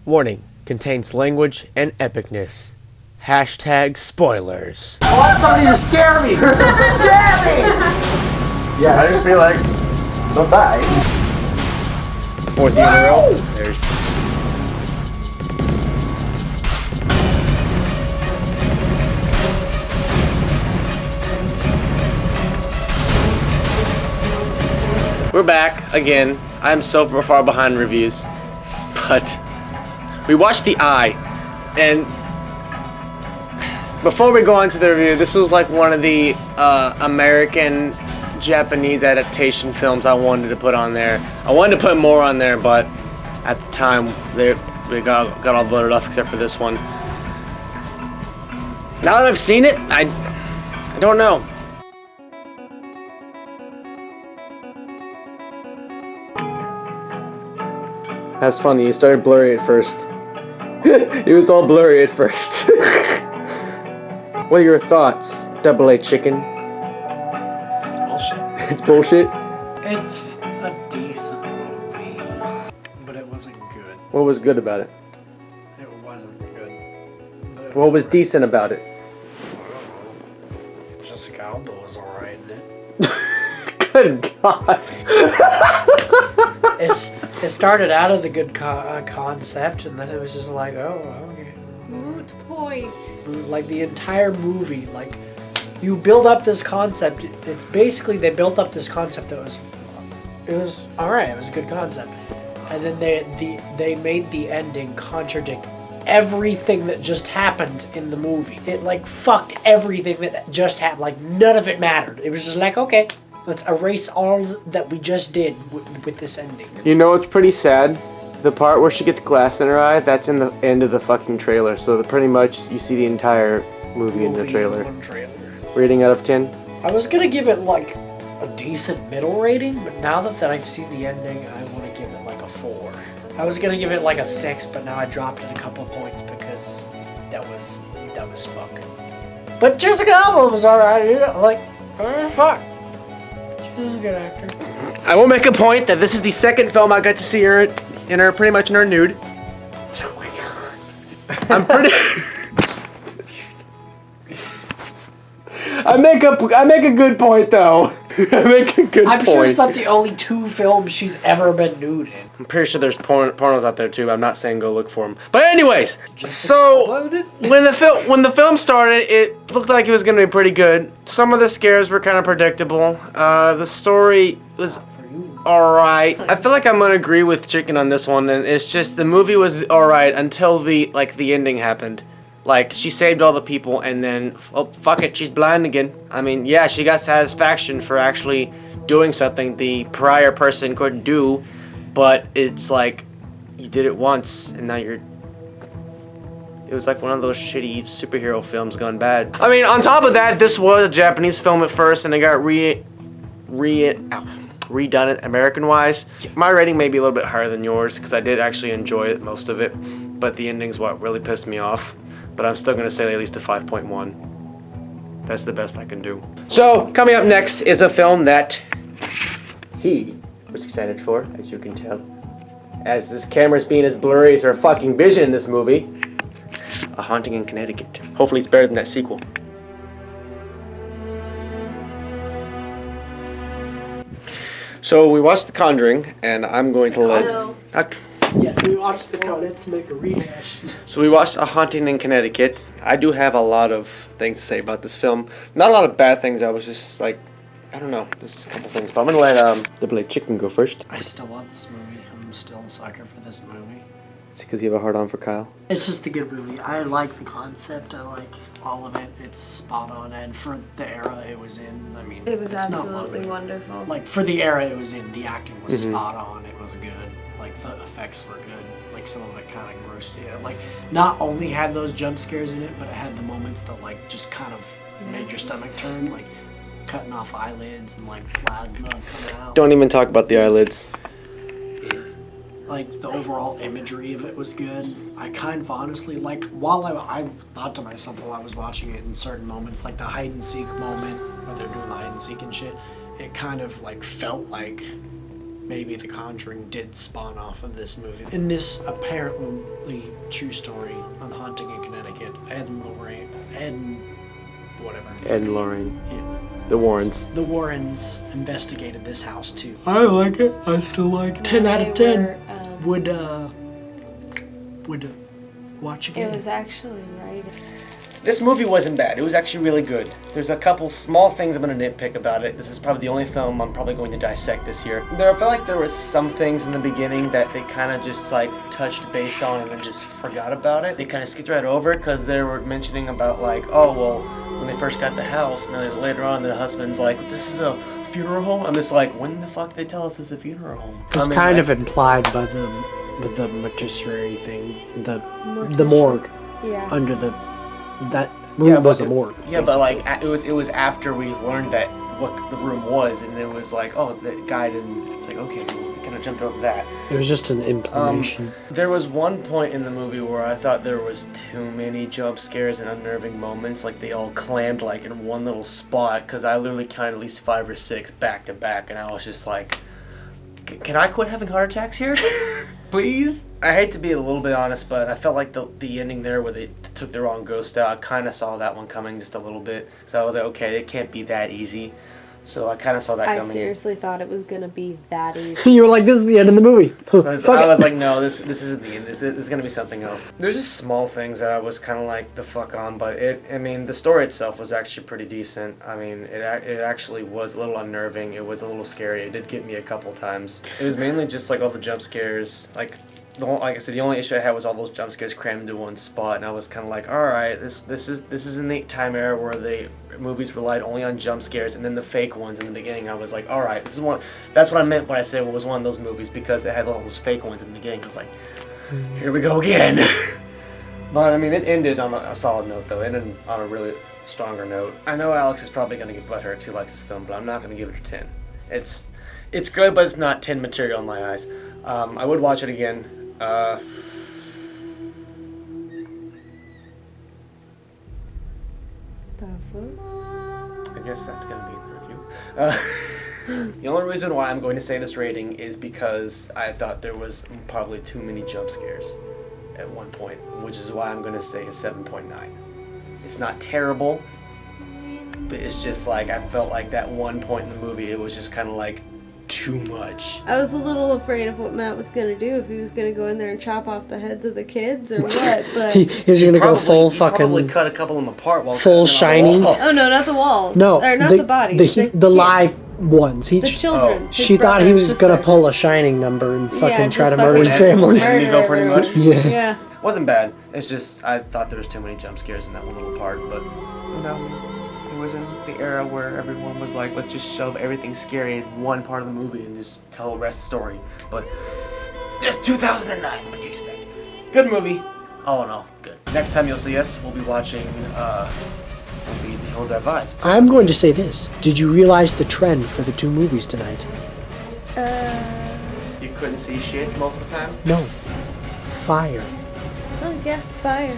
Warning, contains language and epicness. Hashtag spoilers. I want somebody to scare me! Scare me! Yeah, I just feel like they'll die. Fourth year in a row. There's... We're back again. I'm so far behind reviews, but we watched The Eye, and before we go on to the review, this was like one of the American Japanese adaptation films I wanted to put on there. I wanted to put more on there, but at the time they got all voted off except for this one. Now that I've seen it, I don't know. That's funny, you started blurry at first. It was all blurry at first. What are your thoughts, Double A Chicken? It's bullshit. It's bullshit? It's a decent movie, but it wasn't good. What was good about it? It wasn't good. What was decent about it? Jessica Alba was alright in it. Good God. It started out as a good concept, and then it was just like, oh, okay. Moot point. Like the entire movie, like you build up this concept. It's basically they built up this concept that was all right. It was a good concept, and then they made the ending contradict everything that just happened in the movie. It like fucked everything that just happened. Like none of it mattered. It was just like, okay, let's erase all that we just did with this ending. You know what's pretty sad? The part where she gets glass in her eye, that's in the end of the fucking trailer. So pretty much you see the entire movie in the trailer. In one trailer. Rating out of 10? I was gonna give it like a decent middle rating, but now that I've seen the ending, I want to give it like a 4. I was gonna give it like a 6, but now I dropped it a couple points because that was fuck. But Jessica Alba was alright, like, fuck. She's a good actor. I will make a point that this is the second film I got to see her pretty much in her nude. Oh my god. I'm pretty... I make a good point though. I make a good point. I'm sure it's not the only 2 films she's ever been nude in. I'm pretty sure there's pornos out there too. I'm not saying go look for them. But anyways, so when the film started, it looked like it was gonna be pretty good. Some of the scares were kind of predictable. The story was alright. I feel like I'm gonna agree with Chicken on this one, and it's just the movie was alright until the ending happened. Like, she saved all the people, and then, oh, fuck it, she's blind again. I mean, yeah, she got satisfaction for actually doing something the prior person couldn't do, but it's like, you did it once, and now you're... It was like one of those shitty superhero films gone bad. I mean, on top of that, this was a Japanese film at first, and it got redone it American-wise. My rating may be a little bit higher than yours, because I did actually enjoy it, most of it, but the ending's what really pissed me off. But I'm still gonna say at least a 5.1. That's the best I can do. So, coming up next is a film that he was excited for, as you can tell. As this camera's being as blurry as her fucking vision in this movie. A Haunting in Connecticut. Hopefully it's better than that sequel. So we watched The Conjuring, and I'm going to let... Yes, we watched the let's make a rehash. So we watched A Haunting in Connecticut. I do have a lot of things to say about this film. Not a lot of bad things. I was just like, I don't know. There's a couple things. But I'm going to let Double A Chicken go first. I still love this movie. I'm still a sucker for this movie. It's because you have a hard-on for Kyle? It's just a good movie. I like the concept. I like all of it. It's spot on. And for the era it was in, I mean, It was it's absolutely wonderful. Like, for the era it was in, the acting was spot on. It was good. Like, the effects were good. Like, some of it kind of grossed you. Like, not only had those jump scares in it, but it had the moments that, like, just kind of made your stomach turn. Like, cutting off eyelids and, like, plasma coming out. Don't even talk about the eyelids. Like, the overall imagery of it was good. I kind of honestly, like, while I thought to myself while I was watching it in certain moments, like the hide and seek moment, where they're doing the hide and seek and shit, it kind of, like, felt like maybe The Conjuring did spawn off of this movie. In this apparently true story on Haunting in Connecticut, Ed and Lorraine, Ed and Lorraine. Yeah. The Warrens. The Warrens investigated this house too. I like it. I still like it. 10 out of 10. Would watch again. It was actually right. This movie wasn't bad. It was actually really good. There's a couple small things I'm going to nitpick about it. This is probably the only film I'm probably going to dissect this year. I felt like there was some things in the beginning that they kind of just like touched based on and then just forgot about it. They kind of skipped right over it because they were mentioning about like, oh, well, when they first got the house, and then later on the husband's like, this is a funeral home? I'm just like, when the fuck did they tell us it's a funeral home? It was kind of implied by the mortuary thing, the morgue. Yeah. Under that room was a morgue. Yeah, but like it was after we learned that what the room was, and it was like, oh, the guy didn't. It's like, okay, we kind of jumped over that. It was just an implication. There was one point in the movie where I thought there was too many jump scares and unnerving moments. Like they all clammed like in one little spot, because I literally counted at least 5 or 6 back to back, and I was just like, can I quit having heart attacks here? Please? I hate to be a little bit honest, but I felt like the ending there where they took the wrong ghost out, I kind of saw that one coming just a little bit. So I was like, okay, it can't be that easy. So I kind of saw that coming. I seriously thought it was gonna be that easy. You were like, this is the end of the movie. I was like, no, this isn't the end. This is gonna be something else. There's just small things that I was kind of like the fuck on, but the story itself was actually pretty decent. I mean, it actually was a little unnerving. It was a little scary. It did get me a couple times. It was mainly just like all the jump scares, like I said, the only issue I had was all those jump scares crammed into one spot, and I was kind of like, all right, this is in the time era where the movies relied only on jump scares, and then the fake ones in the beginning. I was like, all right, this is one. That's what I meant when I said it was one of those movies, because it had all those fake ones in the beginning. I was like, here we go again. But I mean, it ended on a solid note, though. It ended on a really stronger note. I know Alex is probably gonna get butthurt because he likes this film, but I'm not gonna give it a 10. It's good, but it's not 10 material in my eyes. I would watch it again. I guess that's going to be in the review. The only reason why I'm going to say this rating is because I thought there was probably too many jump scares at one point, which is why I'm going to say a 7.9. It's not terrible, but it's just like I felt like that one point in the movie, it was just kind of like too much. I was a little afraid of what Matt was gonna do, if he was gonna go in there and chop off the heads of the kids or what. But he was gonna go full fucking. Probably cut a couple of them apart while full Shining. Oh no, not the walls. No, or not the bodies. The live ones. The children. She thought he was gonna pull a Shining number and fucking try to murder his family. Pretty much. Yeah. Wasn't bad. It's just I thought there was too many jump scares in that one little part, but it was in the era where everyone was like, let's just shove everything scary in one part of the movie and just tell the rest of the story. But it's 2009, what do you expect? Good movie. All in all, good. Next time you'll see us, we'll be watching The Hills Have Eyes. I'm going to say this. Did you realize the trend for the 2 movies tonight? You couldn't see shit most of the time? No. Fire. Oh yeah, fire.